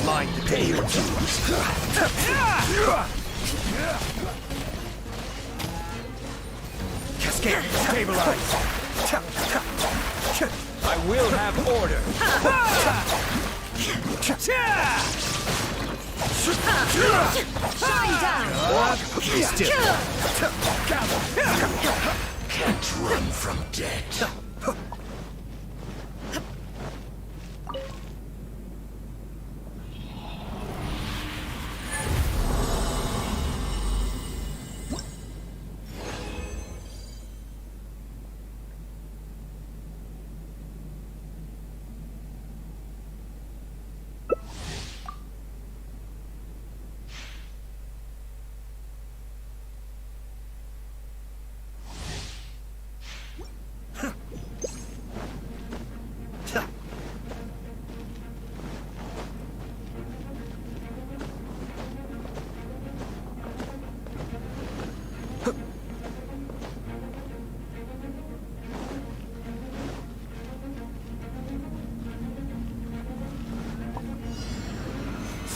Mind the day or two. Cascade, stabilize. I will have order. Shine down! Be still. Can't run from death.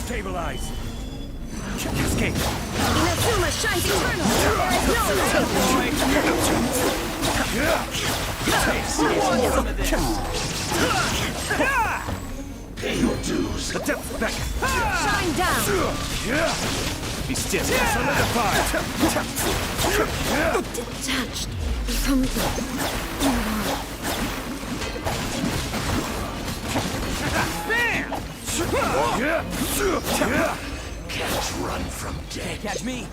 Stabilize. Cascade. Inazuma shines eternal! There is no Pay your dues. The depth back. Shine down! Be still. Solidify. Detached from Can't run from death. Catch me.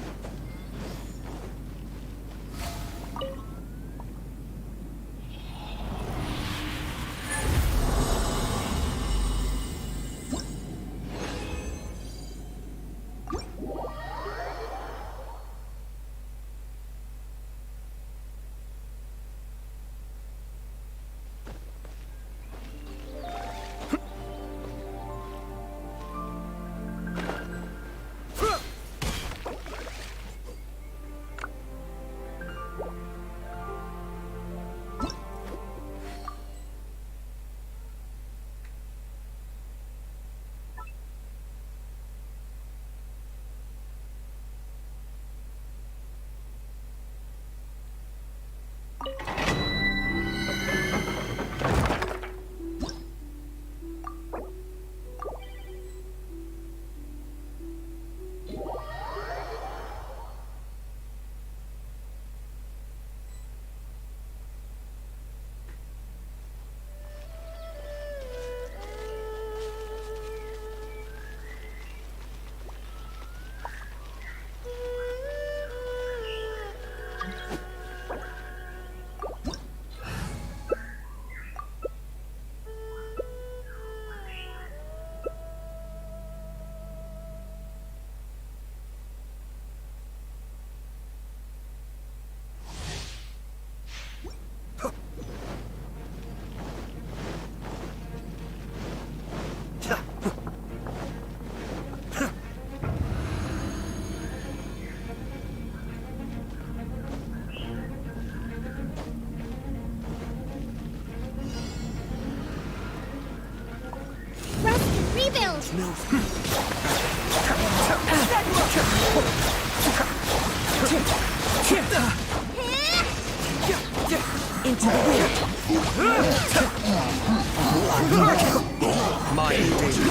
Rebuild! No. Into the wind! My danger.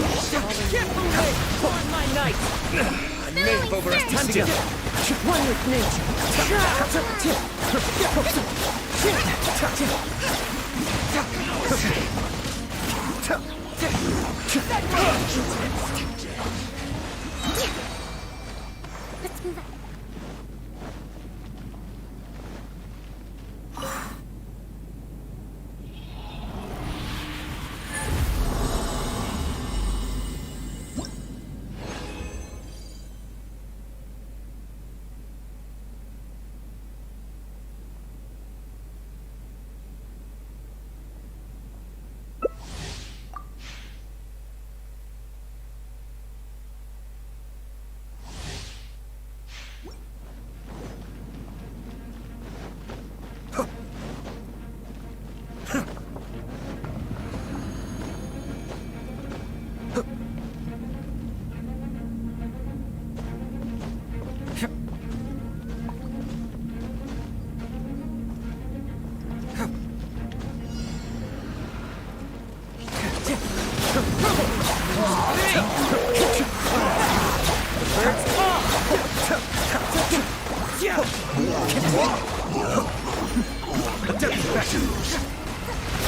On my night! I may have overestimated. One with nature. Let's move on.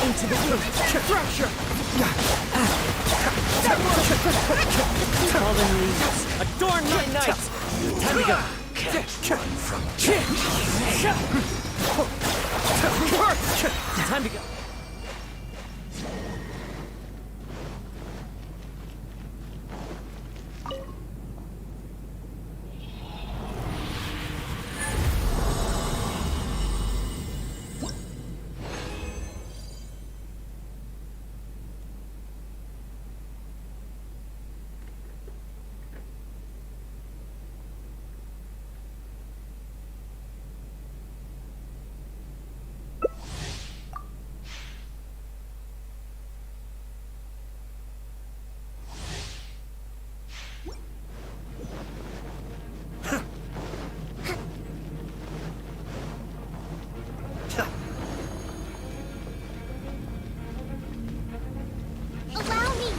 Into the room. Pressure. Fallen leaves. Adorn my night. Time to go. Can't run from death. Time to go. Allow me!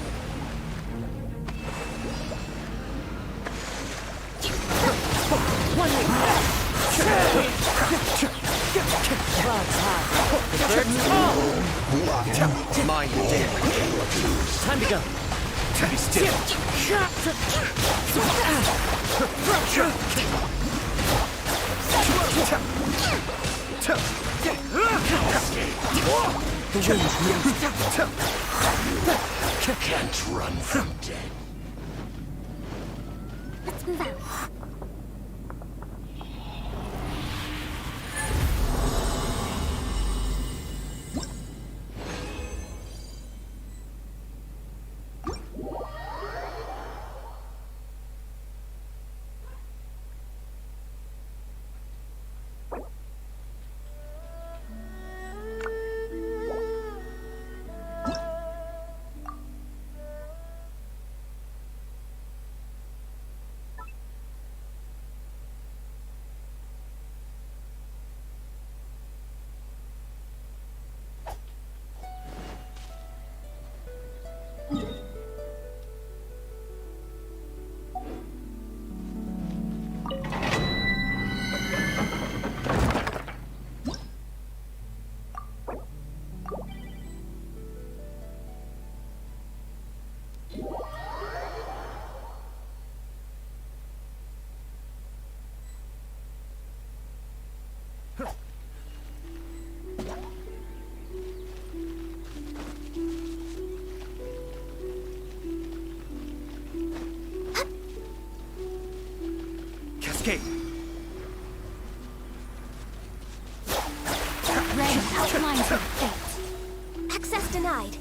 One way. Clouds high. The birds fall. Mind your damage. Time to go. Be still. The wind's moving. Can't run from death. Let's move out. Cascade. Red outlines of fate. Access denied.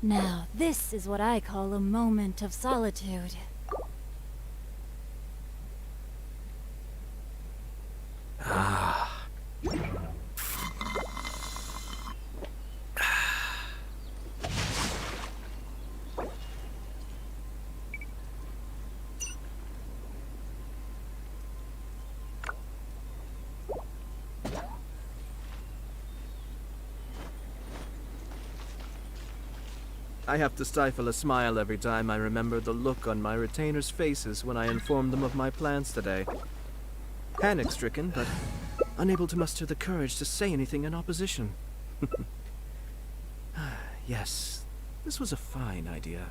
Now, this is what I call a moment of solitude. I have to stifle a smile every time I remember the look on my retainers' faces when I informed them of my plans today. Panic-stricken, but unable to muster the courage to say anything in opposition. Yes, this was a fine idea.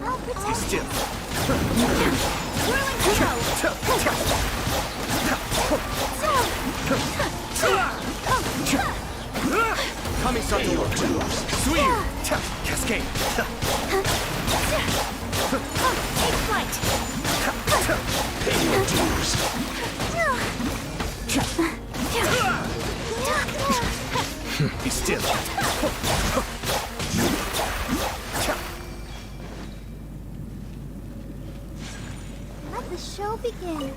I'll protect you. Still. Whirling throw. Kami-sato. Suiyu. Cascade. Take flight. Pay your dues. Be still. Let the show begin.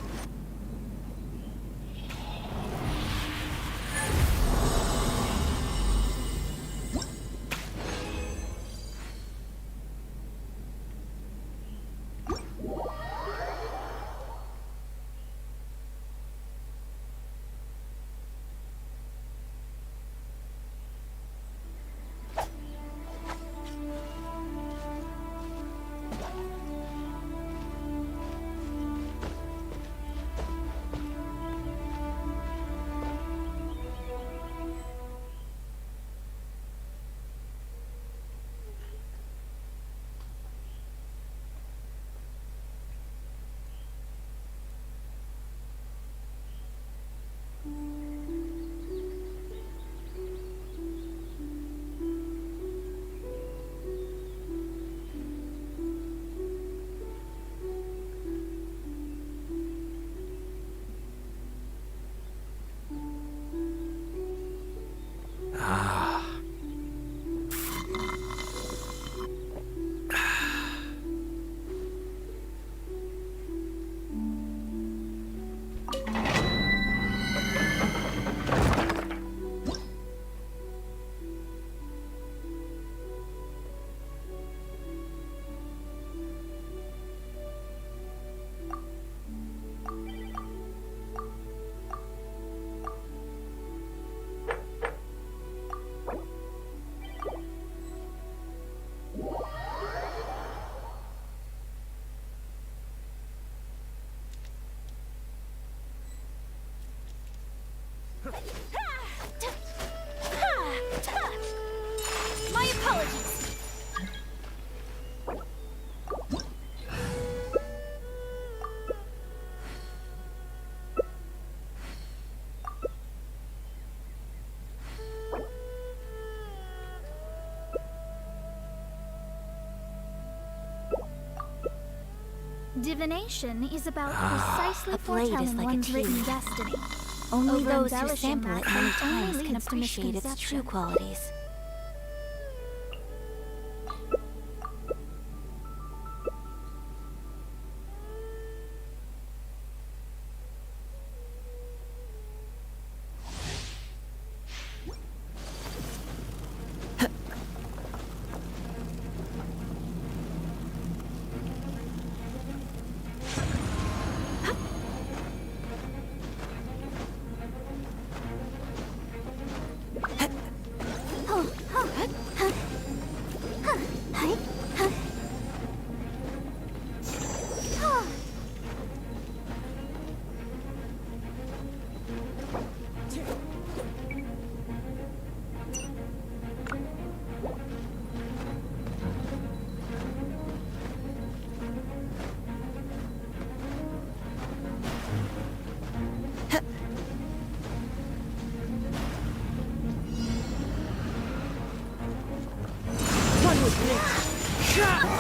My apologies. Divination is about precisely a blade is foretelling like a one's written tea. destiny. Only those who Over-embellishing sample that it many fact only times can leads to appreciate its true misconception. qualities.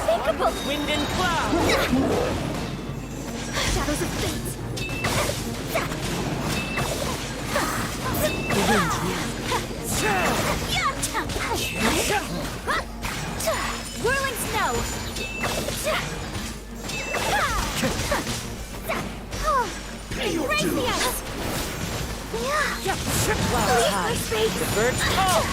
Unthinkable! Wind and cloud! Shadows of fate! The wind Whirling snow! Pay your Embrace the dues. ice! Clouds high. The birds call!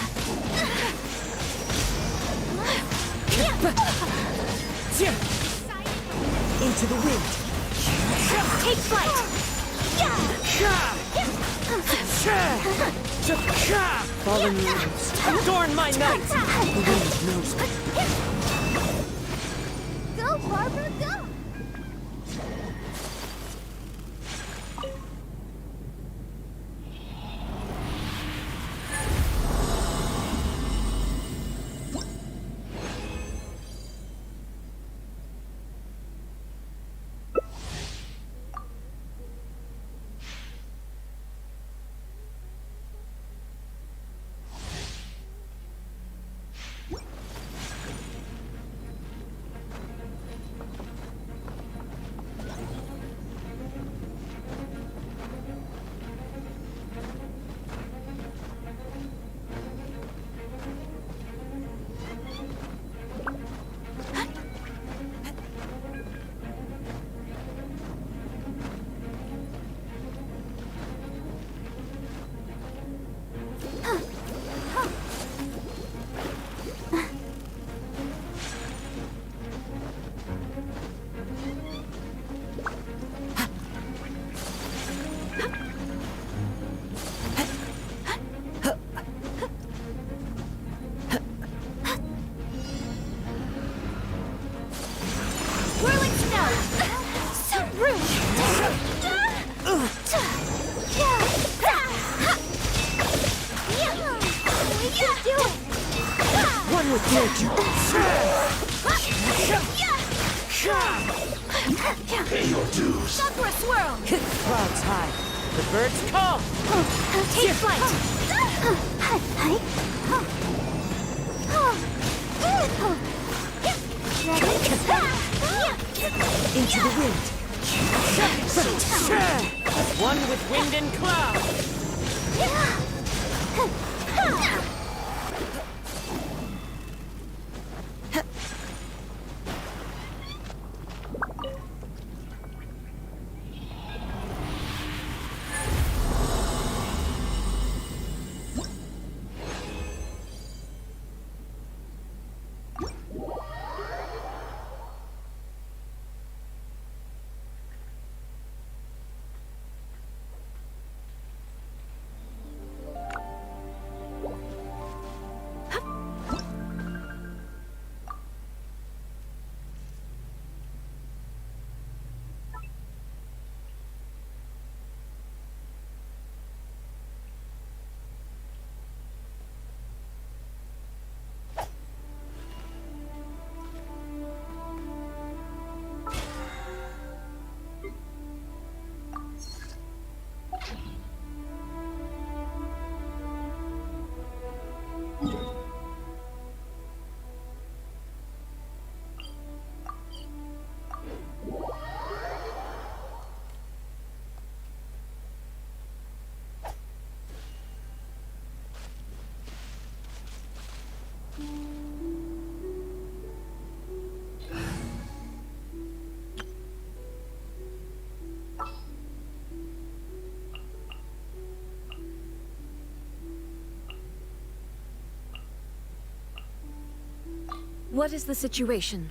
Into the wind! Take flight! Fallen leaves! Adorn my night! The wind knows me. Go, Barbara, go! Whirling snow! So rude! We can do it! One with nature! Pay your dues. Stop for a swirl! Clouds high. The birds call! Take flight! Into the wind! One with wind and cloud! What is the situation?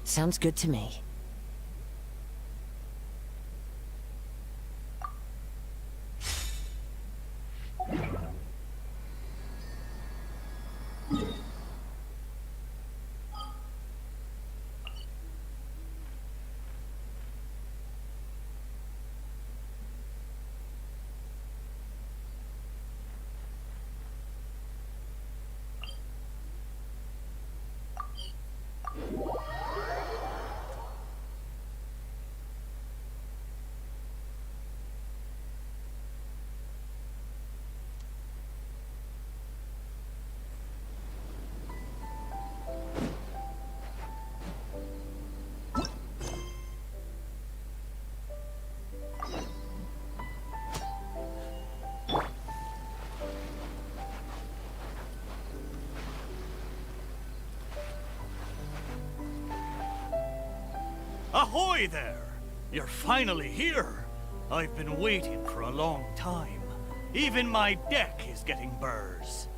Sounds good to me. Ahoy there! You're finally here. I've been waiting for a long time. Even my deck is getting burrs.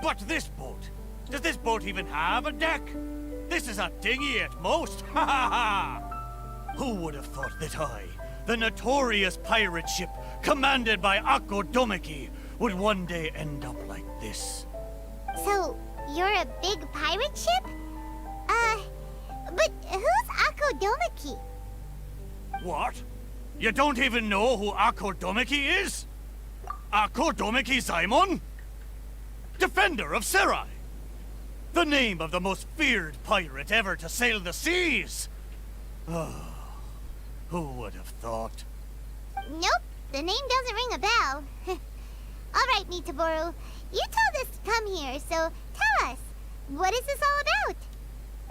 But this boat, does this boat even have a deck? This is a dinghy at most, ha ha ha! Who would have thought that I, the notorious pirate ship commanded by Akko Domeki, would one day end up like this? So, you're a big pirate ship? But who's Akko Domeki? What? You don't even know who Akko Domeki is? Akko Domeki Zaimon? Defender of Serai! The name of the most feared pirate ever to sail the seas! Oh, who would have thought? Nope, the name doesn't ring a bell. Alright, Mitaboru, you told us to come here, so tell us, what is this all about?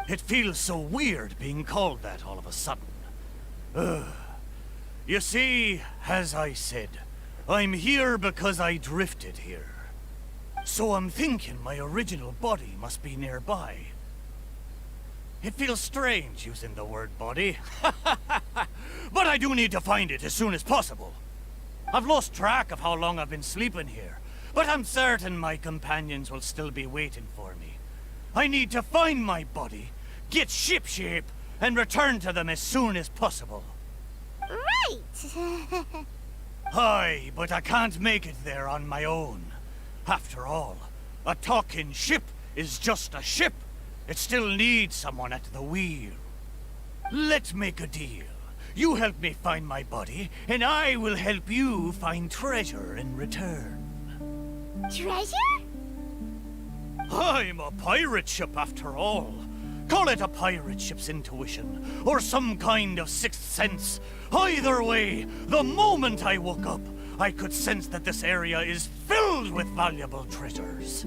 It feels so weird being called that all of a sudden. Ugh. You see, as I said, I'm here because I drifted here. So I'm thinking my original body must be nearby. It feels strange using the word body. But I do need to find it as soon as possible. I've lost track of how long I've been sleeping here, but I'm certain my companions will still be waiting for me. I need to find my body, get shipshape, and return to them as soon as possible. Right! Aye, but I can't make it there on my own. After all, a talking ship is just a ship. It still needs someone at the wheel. Let's make a deal. You help me find my body, and I will help you find treasure in return. Treasure? I'm a pirate ship after all. Call it a pirate ship's intuition, or some kind of sixth sense. Either way, the moment I woke up, I could sense that this area is filled with valuable treasures.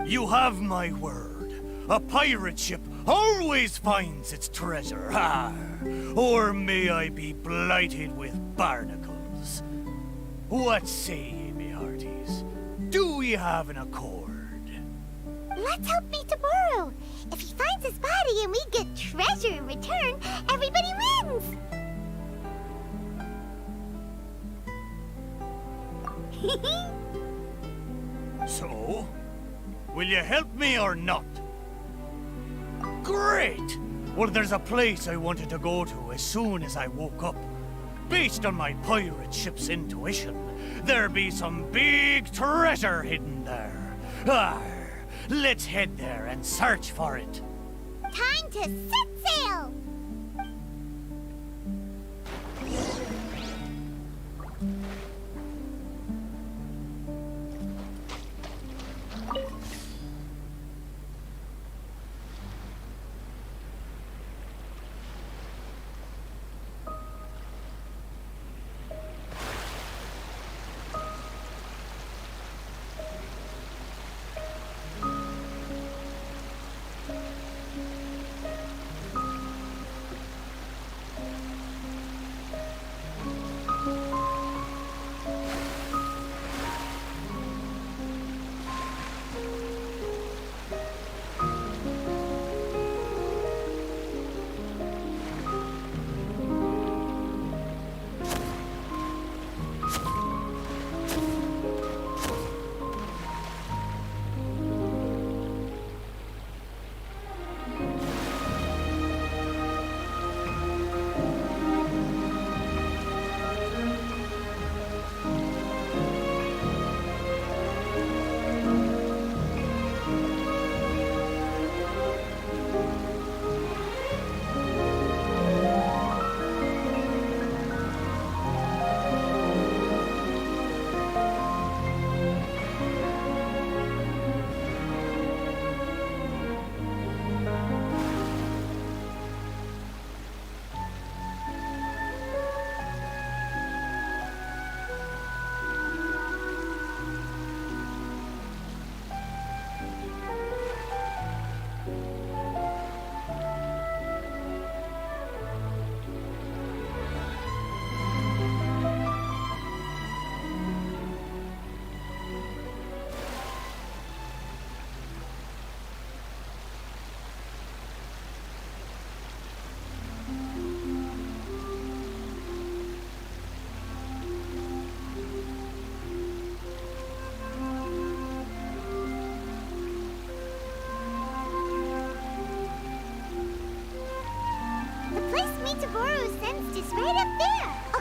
You have my word. A pirate ship always finds its treasure. Ah, or may I be blighted with barnacles. What say ye, me hearties? Do we have an accord? Let's help Mitaboru. If he finds his body and we get treasure in return, everybody wins! So, will you help me or not? Great! Well, there's a place I wanted to go to as soon as I woke up. Based on my pirate ship's intuition, there be some big treasure hidden there. Let's head there and search for it. Time to set sail!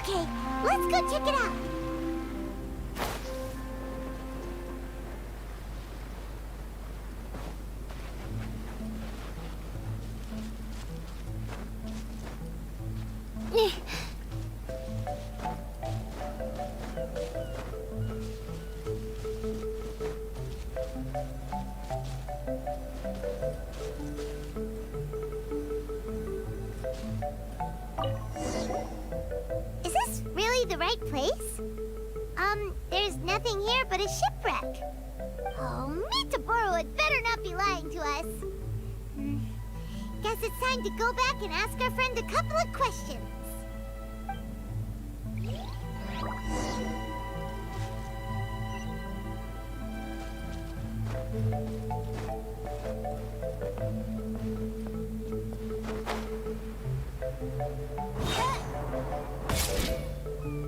Okay, let's go check it out. Is this really the right place? There's nothing here but a shipwreck. Oh, Mitaboru had better not be lying to us. Guess it's time to go back and ask our friend a couple of questions.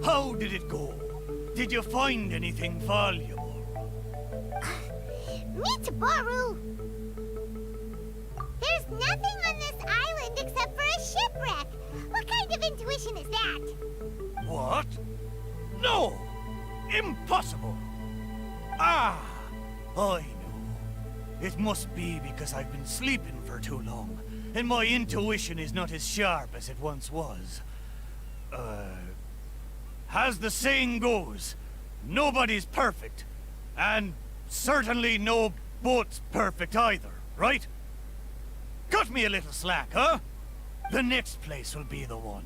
How did it go? Did you find anything valuable? Mitaboru! There's nothing on this island except for a shipwreck. What kind of intuition is that? What? No! Impossible! Ah! I know. It must be because I've been sleeping for too long, and my intuition is not as sharp as it once was. As the saying goes, nobody's perfect, and certainly no boat's perfect either, right? Cut me a little slack, huh? The next place will be the one.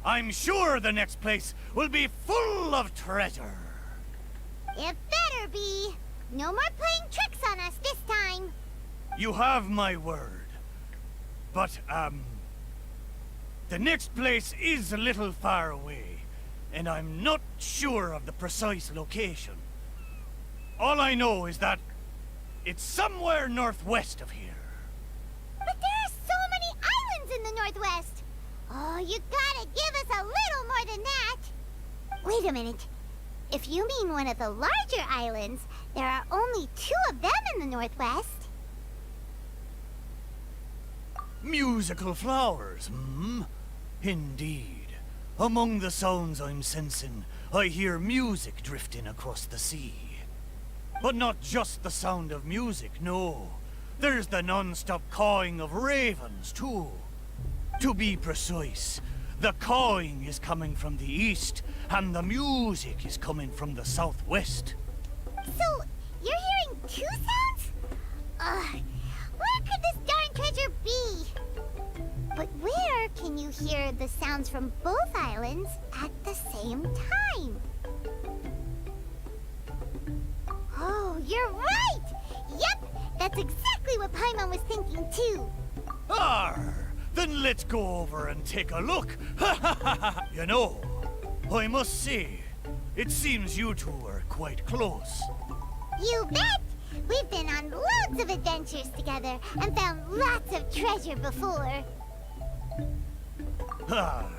I'm sure the next place will be full of treasure. It better be. No more playing tricks on us this time. You have my word. But, the next place is a little far away, and I'm not sure of the precise location. All I know is that it's somewhere northwest of here. But there are so many islands in the Northwest. Oh, you gotta give us a little more than that. Wait a minute. If you mean one of the larger islands, there are only 2 of them in the Northwest. Musical flowers, Indeed. Among the sounds I'm sensing, I hear music drifting across the sea. But not just the sound of music, no. There's the non-stop cawing of ravens, too. To be precise, the cawing is coming from the east, and the music is coming from the southwest. So, you're hearing 2 sounds? Where could this darn treasure be? But where can you hear the sounds from both islands at the same time? Oh, you're right! Yep, that's exactly what Paimon was thinking too. Arr! Then let's go over and take a look. You know, I must say, it seems you two are quite close. You bet! We've been on loads of adventures together and found lots of treasure before. Ah,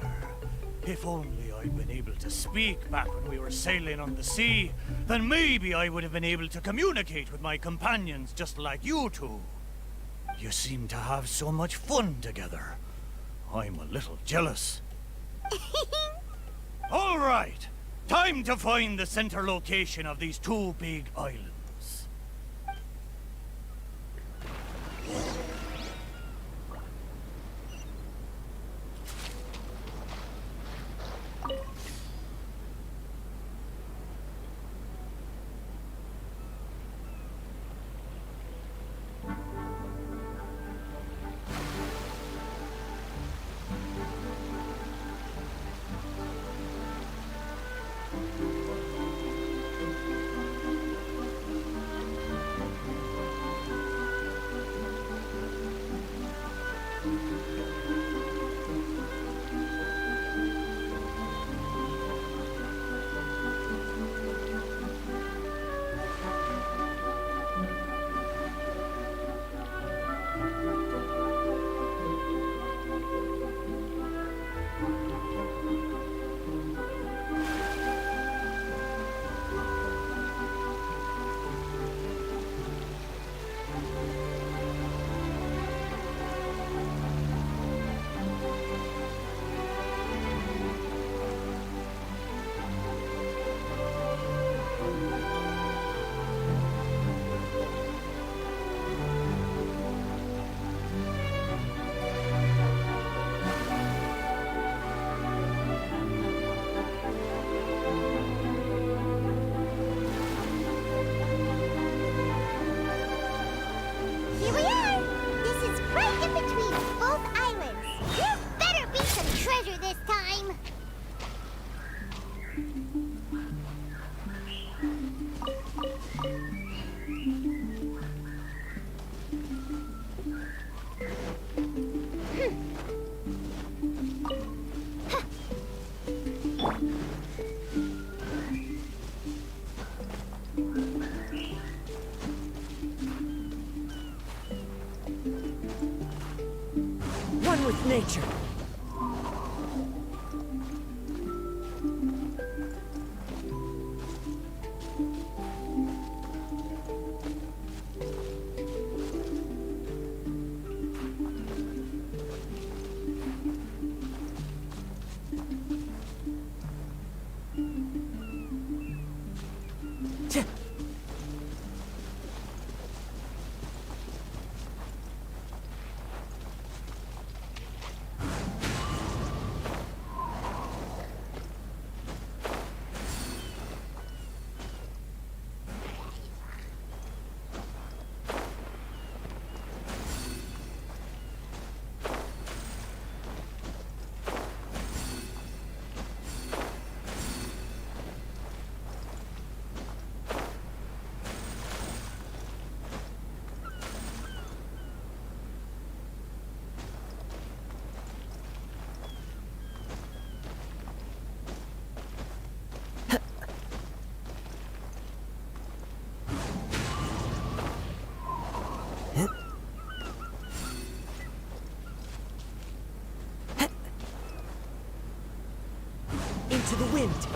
if only I'd been able to speak back when we were sailing on the sea, then maybe I would have been able to communicate with my companions just like you two. You seem to have so much fun together. I'm a little jealous. All right, time to find the center location of these 2 big islands. nature. Into the wind.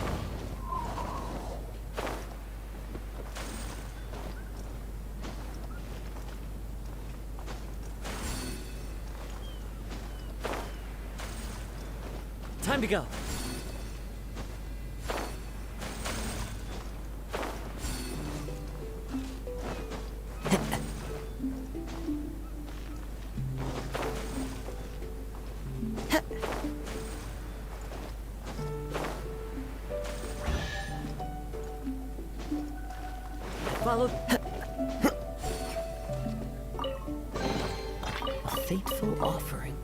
Time to go. Followed. A fateful offering.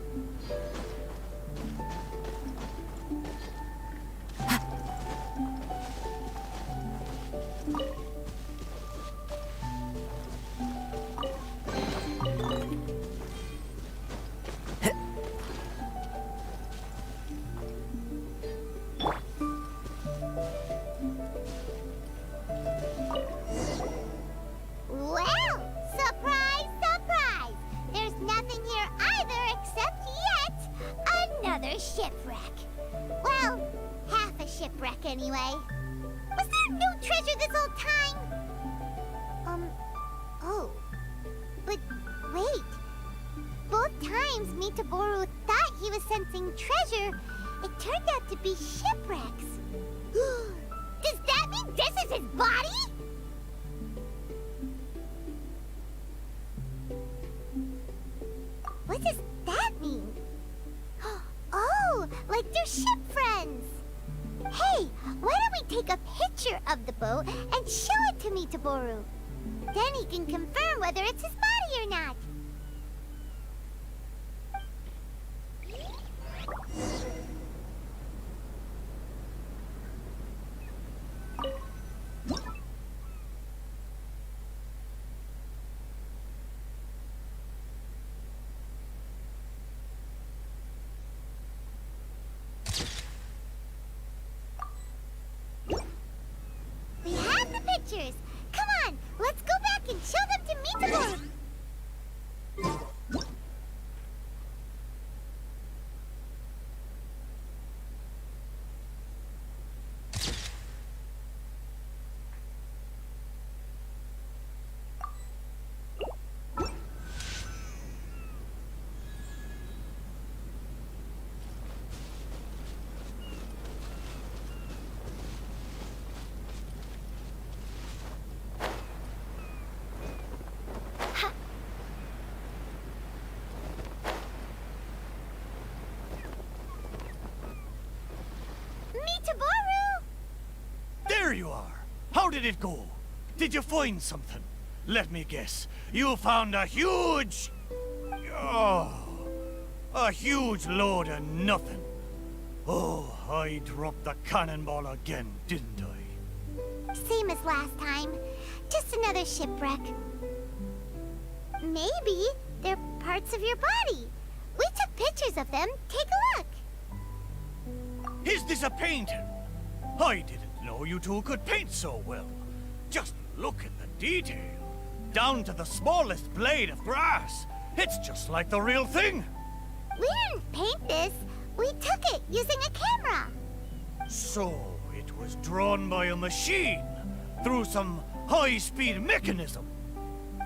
Well, surprise, surprise! There's nothing here either except yet another shipwreck. Well, half a shipwreck anyway. Was there no treasure this whole time? Oh. But wait. Both times Mitaboru thought he was sensing treasure, it turned out to be shipwrecks. Does that mean this is his body? What does that mean? Oh, like they're ship friends. Hey, why don't we take a picture of the boat and show it to Mitaboru? Then he can confirm whether it's his body or not. We have the pictures. Come on, let's go back and show them to Mitaboru. Mitaboru! There you are. How did it go? Did you find something? Let me guess. You found a huge... Oh, a huge load of nothing. Oh, I dropped the cannonball again, didn't I? Same as last time. Just another shipwreck. Maybe they're parts of your body. We took pictures of them. Take a look. Is this a painting? I didn't know you two could paint so well. Just look at the detail. Down to the smallest blade of grass. It's just like the real thing. We didn't paint this. We took it using a camera. So, it was drawn by a machine through some high-speed mechanism.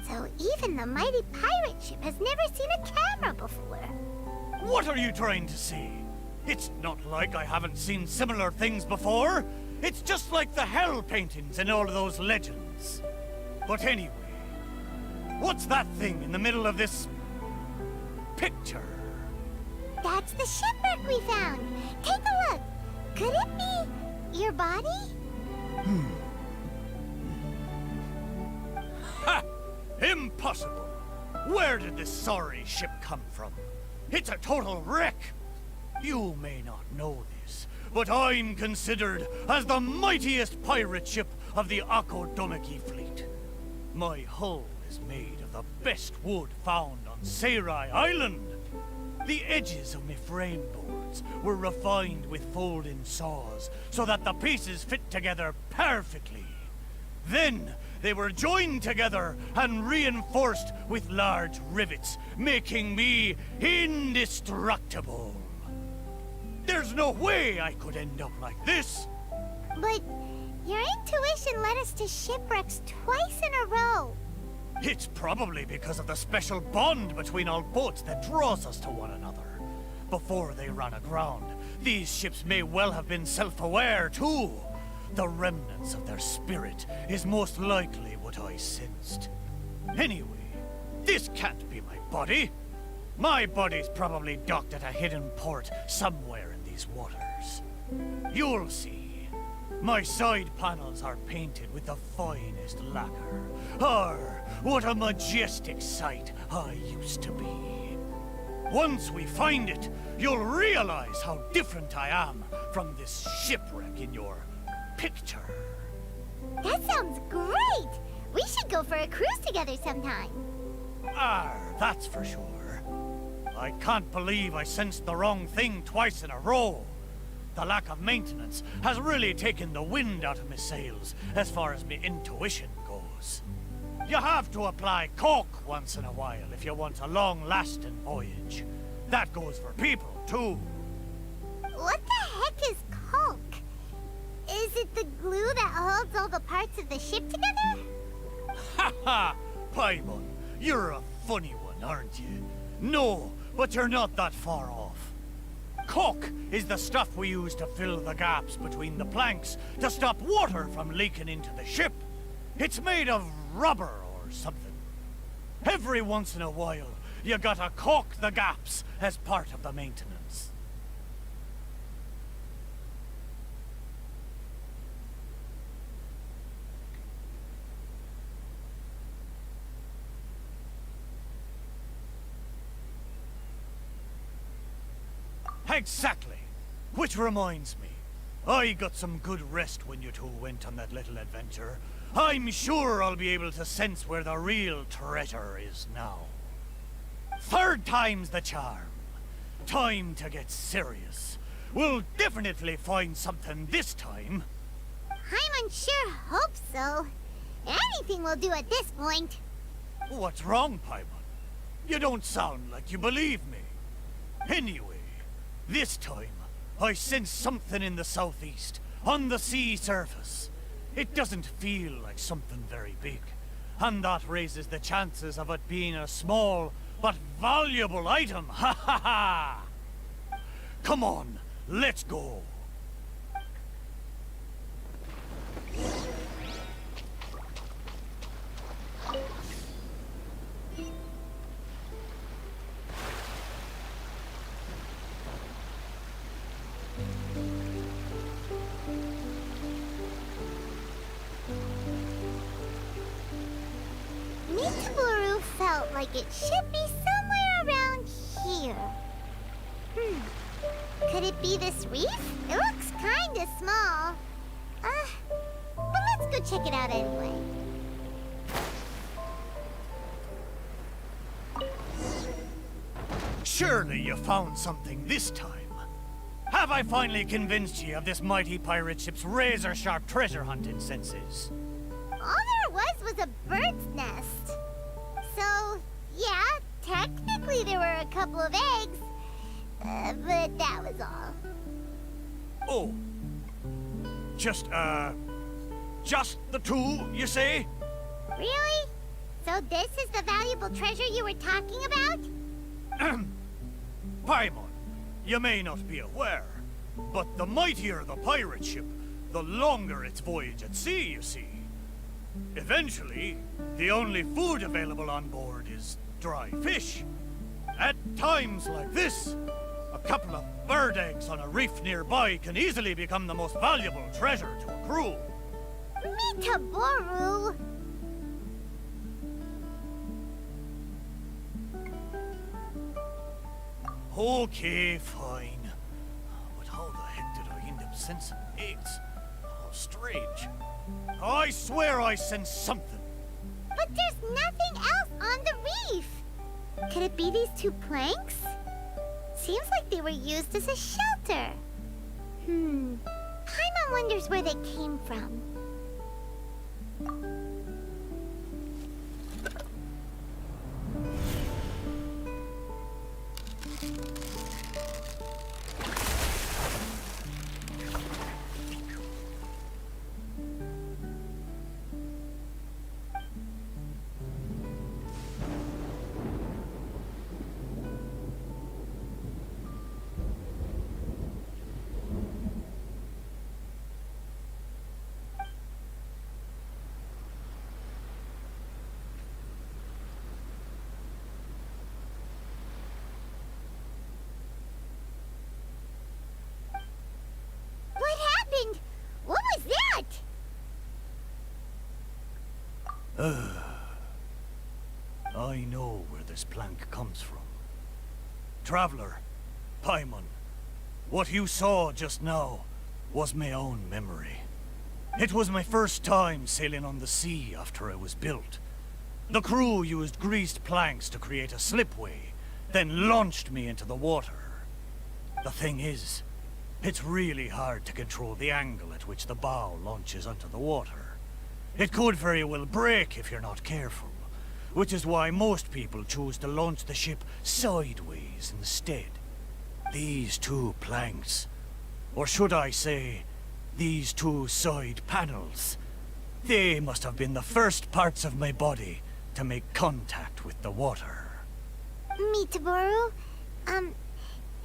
So even the mighty pirate ship has never seen a camera before. What are you trying to say? It's not like I haven't seen similar things before. It's just like the hell paintings in all of those legends. But anyway, what's that thing in the middle of this picture? That's the shipwreck we found. Take a look. Could it be your body? Ha! Impossible! Where did this sorry ship come from? It's a total wreck! You may not know this, but I'm considered as the mightiest pirate ship of the Akodomiki fleet. My hull is made of the best wood found on Seirai Island. The edges of my frame boards were refined with folding saws so that the pieces fit together perfectly. Then they were joined together and reinforced with large rivets, making me indestructible. There's no way I could end up like this. But your intuition led us to shipwrecks twice in a row. It's probably because of the special bond between our boats that draws us to one another. Before they ran aground, these ships may well have been self-aware too. The remnants of their spirit is most likely what I sensed. Anyway, this can't be my body. My body's probably docked at a hidden port somewhere in these waters. You'll see. My side panels are painted with the finest lacquer. What a majestic sight I used to be. Once we find it, you'll realize how different I am from this shipwreck in your picture. That sounds great! We should go for a cruise together sometime. That's for sure. I can't believe I sensed the wrong thing twice in a row. The lack of maintenance has really taken the wind out of my sails as far as my intuition goes. You have to apply cork once in a while if you want a long-lasting voyage. That goes for people, too. What the heck is caulk? Is it the glue that holds all the parts of the ship together? Ha ha! Paimon, you're a funny one, aren't you? No, but you're not that far off. Caulk is the stuff we use to fill the gaps between the planks to stop water from leaking into the ship. It's made of rubber or something. Every once in a while, you gotta caulk the gaps as part of the maintenance. Exactly. Which reminds me, I got some good rest when you two went on that little adventure. I'm sure I'll be able to sense where the real treasure is now. Third time's the charm. Time to get serious. We'll definitely find something this time. Paimon sure hopes so. Anything will do at this point. What's wrong, Paimon? You don't sound like you believe me. Anyway, this time, I sense something in the southeast, on the sea surface. It doesn't feel like something very big, and that raises the chances of it being a small but valuable item. Ha ha ha! Come on, let's go. Mitsuburu felt like it should be somewhere around here. Could it be this reef? It looks kinda small. But let's go check it out anyway. Surely you found something this time. Have I finally convinced you of this mighty pirate ship's razor-sharp treasure hunting senses? All there was a bird's nest. So, yeah, technically there were a couple of eggs. But that was all. Oh. Just the two, you say? Really? So this is the valuable treasure you were talking about? Paimon, you may not be aware, but the mightier the pirate ship, the longer its voyage at sea, you see. Eventually, the only food available on board is dry fish. At times like this, a couple of bird eggs on a reef nearby can easily become the most valuable treasure to a crew. Mitaboru! Okay, fine. But how the heck did I end up sensing eggs? How strange. I swear I sensed something. But there's nothing else on the reef! Could it be these two planks? Seems like they were used as a shelter. Paimon wonders where they came from. What happened? What was that? I know where this plank comes from. Traveler, Paimon, what you saw just now was my own memory. It was my first time sailing on the sea after it was built. The crew used greased planks to create a slipway, then launched me into the water. The thing is, it's really hard to control the angle at which the bow launches onto the water. It could very well break if you're not careful, which is why most people choose to launch the ship sideways instead. These two planks, or should I say, these two side panels, they must have been the first parts of my body to make contact with the water. Mitaboru,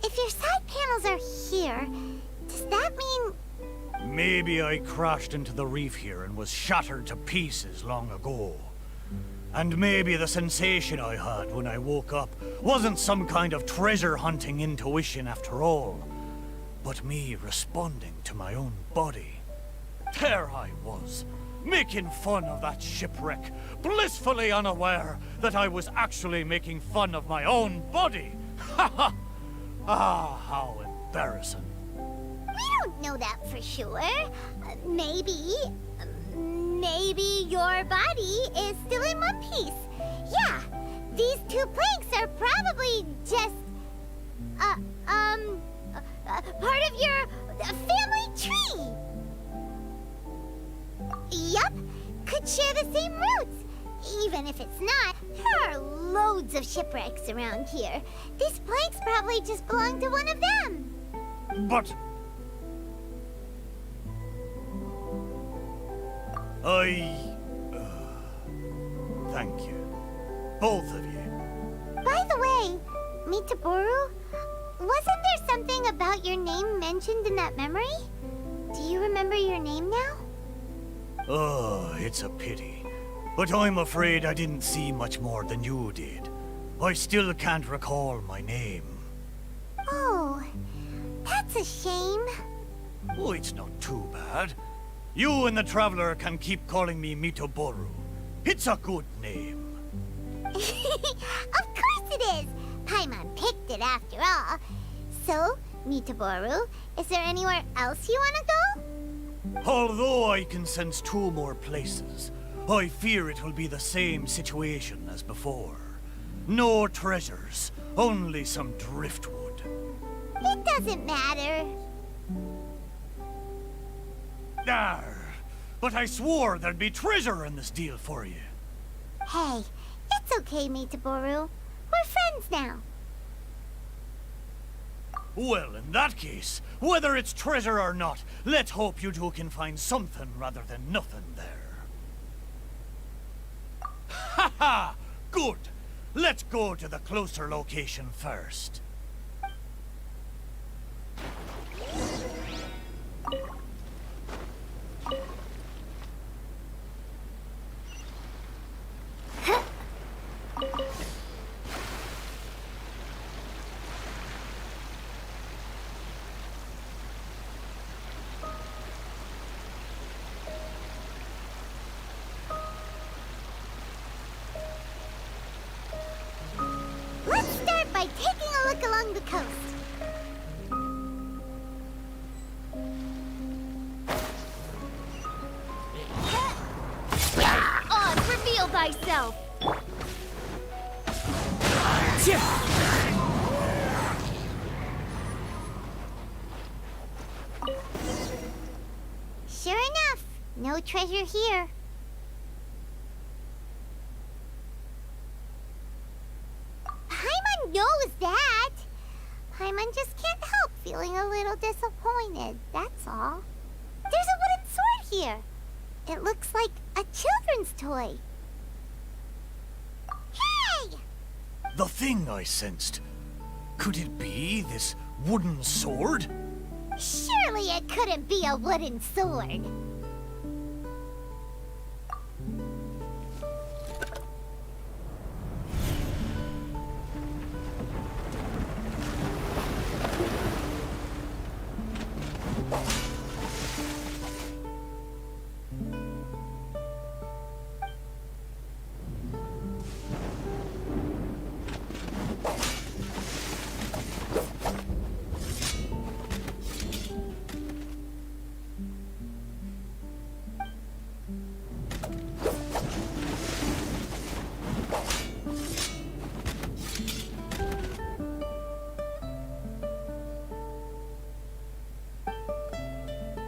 if your side panels are here, does that mean... Maybe I crashed into the reef here and was shattered to pieces long ago. And maybe the sensation I had when I woke up wasn't some kind of treasure-hunting intuition after all, but me responding to my own body. There I was, making fun of that shipwreck, blissfully unaware that I was actually making fun of my own body. Ha ha! Ah, how embarrassing. We don't know that for sure. Maybe your body is still in one piece. Yeah, these two planks are probably just, part of your family tree. Yup, could share the same roots. Even if it's not, there are loads of shipwrecks around here. These planks probably just belong to one of them. But... thank you. Both of you. By the way, Mitaboru, wasn't there something about your name mentioned in that memory? Do you remember your name now? Oh, it's a pity. But I'm afraid I didn't see much more than you did. I still can't recall my name. Oh, that's a shame. Oh, it's not too bad. You and the Traveler can keep calling me Mitaboru. It's a good name. Of course it is! Paimon picked it after all. So, Mitaboru, is there anywhere else you want to go? Although I can sense two more places, I fear it will be the same situation as before. No treasures, only some driftwood. It doesn't matter. But I swore there'd be treasure in this deal for you. Hey, it's okay, Mitaboru. We're friends now. Well, in that case, whether it's treasure or not, let's hope you two can find something rather than nothing there. Ha ha! Good! Let's go to the closer location first. Let's start by taking a look along the coast. Oz, reveal thyself! Sure enough, no treasure here. Paimon knows that. Paimon just can't help feeling a little disappointed, that's all. There's a wooden sword here. It looks like a children's toy. Hey! The thing I sensed. Could it be this wooden sword? Surely it couldn't be a wooden sword.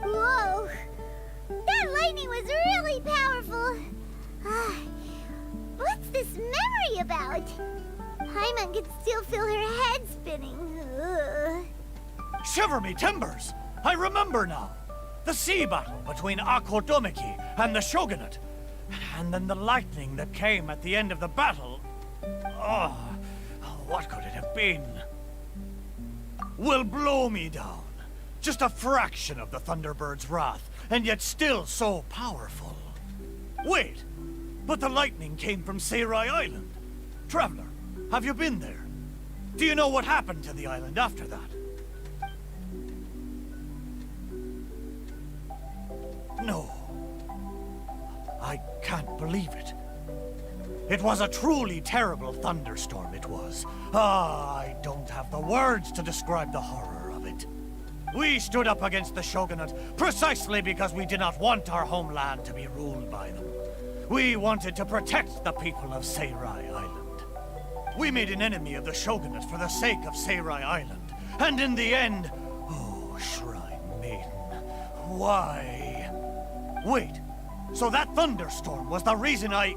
Whoa! That lightning was really powerful. What's this memory about? Paimon can still feel her head spinning. Ugh. Shiver me timbers! I remember now. The sea battle between Akodomiki and the Shogunate. And then the lightning that came at the end of the battle. Oh, what could it have been? Will blow me down. Just a fraction of the Thunderbird's wrath, and yet still so powerful. Wait, but the lightning came from Seirai Island. Traveler, have you been there? Do you know what happened to the island after that? No. I can't believe it. It was a truly terrible thunderstorm, it was. I don't have the words to describe the horror of it. We stood up against the Shogunate precisely because we did not want our homeland to be ruled by them. We wanted to protect the people of Seirai Island. We made an enemy of the Shogunate for the sake of Seirai Island. And in the end... Oh, Shrine Maiden. Why? Wait, so that thunderstorm was the reason I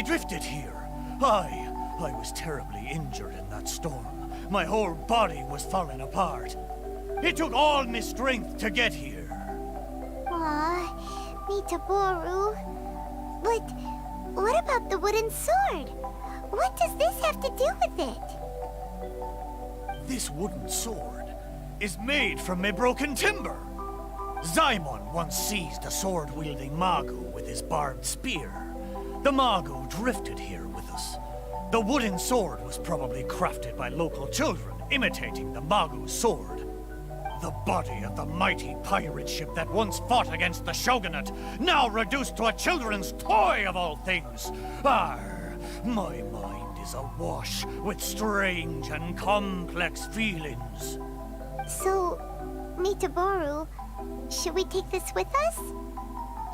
drifted here. I was terribly injured in that storm. My whole body was falling apart. It took all my strength to get here. Aw, Mitaboru. But what about the wooden sword? What does this have to do with it? This wooden sword is made from my broken timber. Zaimon once seized a sword-wielding Magu with his barbed spear. The Magu drifted here with us. The wooden sword was probably crafted by local children, imitating the Magu's sword. The body of the mighty pirate ship that once fought against the Shogunate, now reduced to a children's toy of all things. Arr, my mind is awash with strange and complex feelings. So, Mitaboru, should we take this with us?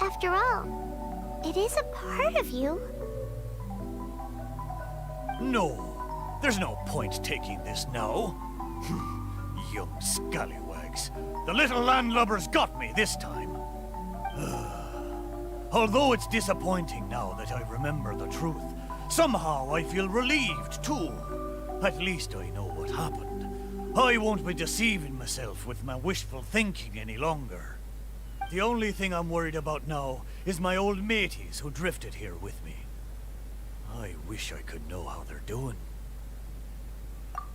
After all, it is a part of you. No, there's no point taking this now. Young scallywags. The little landlubbers got me this time. Although it's disappointing now that I remember the truth, somehow I feel relieved too. At least I know what happened. I won't be deceiving myself with my wishful thinking any longer. The only thing I'm worried about now is my old mateys who drifted here with me. I wish I could know how they're doing.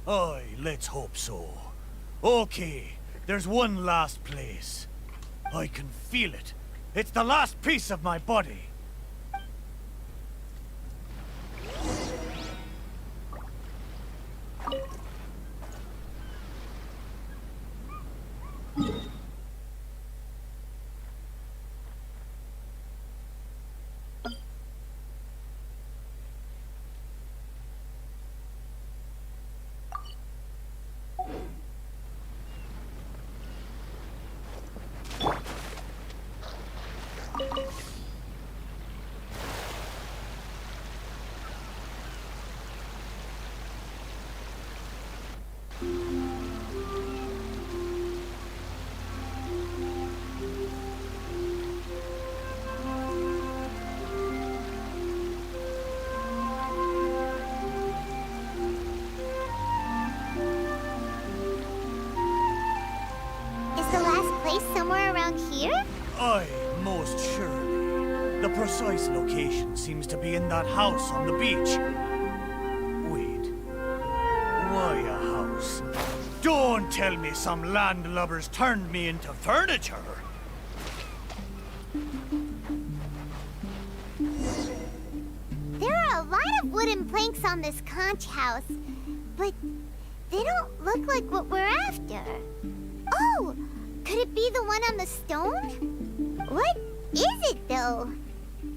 Aye, let's hope so. Okay, there's one last place. I can feel it. It's the last piece of my body. Is the last place somewhere around here? Aye, most surely. The precise location seems to be in that house on the beach. Wait. Why a house? Don't tell me some landlubbers turned me into furniture. There are a lot of wooden planks on this conch house, but they don't look like what we're after. Oh, could it be the one on the stone? What is it, though?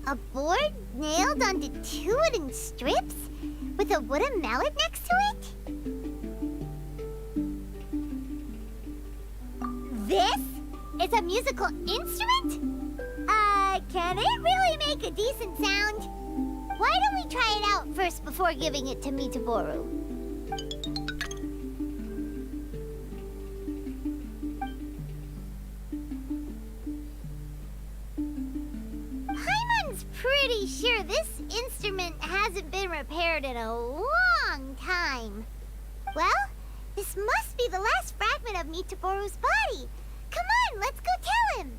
A board nailed onto two wooden strips with a wooden mallet next to it? This is a musical instrument? Can it really make a decent sound? Why don't we try it out first before giving it to Mitaboru? Paimon's pretty sure this instrument hasn't been repaired in a long time. Well, this must be the last fragment of Mitaboru's body. Come on, let's go tell him.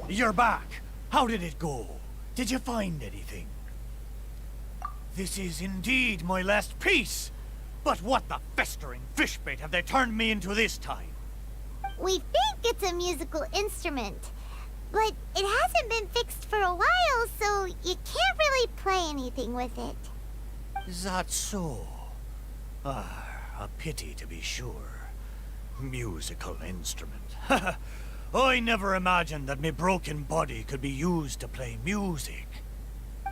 You're back. How did it go? Did you find anything? This is indeed my last piece. But what the festering fishbait have they turned me into this time? We think it's a musical instrument, but it hasn't been fixed for a while, so you can't really play anything with it. Is that so? Ah, a pity to be sure. Musical instrument. I never imagined that my broken body could be used to play music.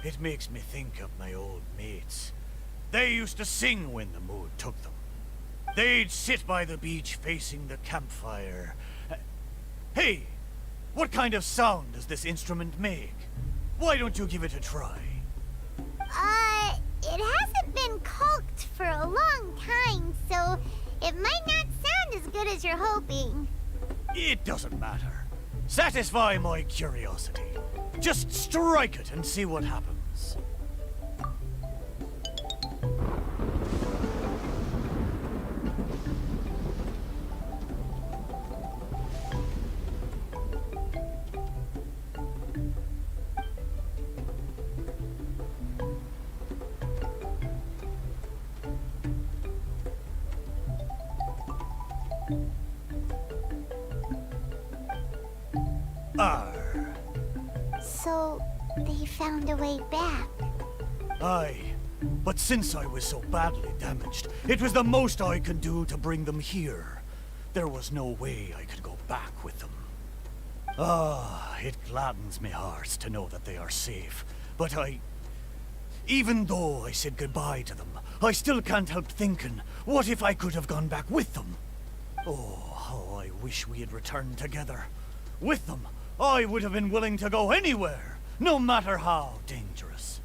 It makes me think of my old mates. They used to sing when the mood took them. They'd sit by the beach facing the campfire. Hey, what kind of sound does this instrument make? Why don't you give it a try? It hasn't been caulked for a long time, so it might not sound as good as you're hoping. It doesn't matter. Satisfy my curiosity. Just strike it and see what happens. Arr. So, they found a way back. Aye, but since I was so badly damaged, it was the most I could do to bring them here. There was no way I could go back with them. Ah, it gladdens me heart to know that they are safe, but even though I said goodbye to them, I still can't help thinking, what if I could have gone back with them? Oh, how I wish we had returned together. With them, I would have been willing to go anywhere, no matter how dangerous.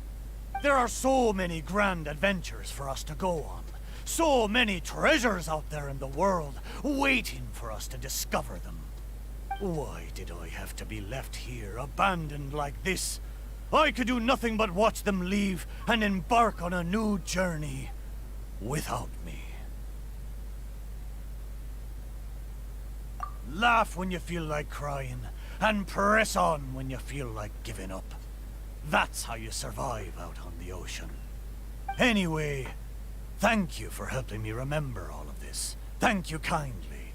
There are so many grand adventures for us to go on, So many treasures out there in the world, waiting for us to discover them. Why did I have to be left here, abandoned like this? I could do nothing but watch them leave and embark on a new journey without me. Laugh when you feel like crying, and press on when you feel like giving up. That's how you survive out on the ocean. Anyway, thank you for helping me remember all of this. Thank you kindly.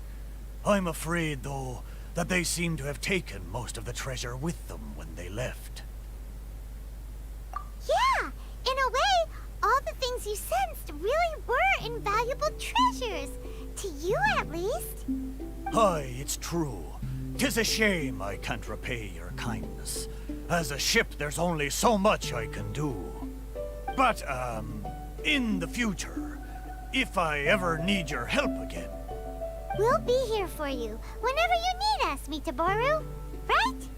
I'm afraid, though, that they seem to have taken most of the treasure with them when they left. Yeah, in a way, all the things you sensed really were invaluable treasures. To you, at least. Aye, it's true. 'Tis a shame I can't repay your kindness. As a ship, there's only so much I can do. But, in the future, if I ever need your help again... We'll be here for you whenever you need us, Mitaboru. Right?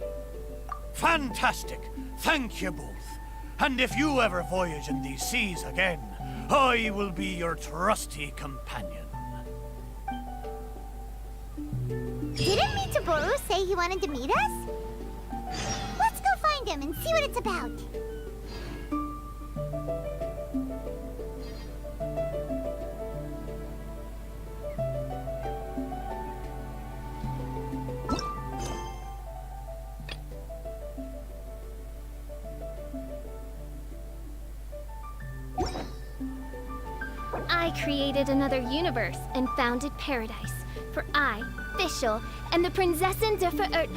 Fantastic! Thank you both. And if you ever voyage in these seas again, I will be your trusty companion. Didn't Mitaboru say he wanted to meet us? Let's go find him and see what it's about. I created another universe and founded paradise. For I, Fischl, and the Prinzessin der Verirrt...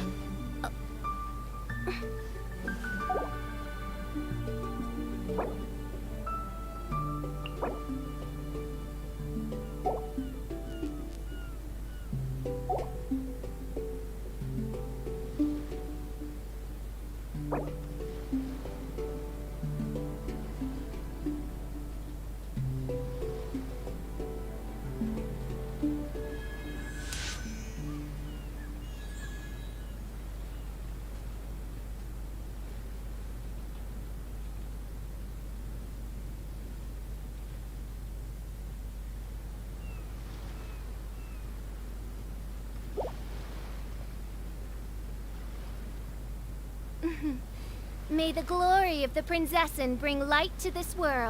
May the glory of the Prinzessin bring light to this world.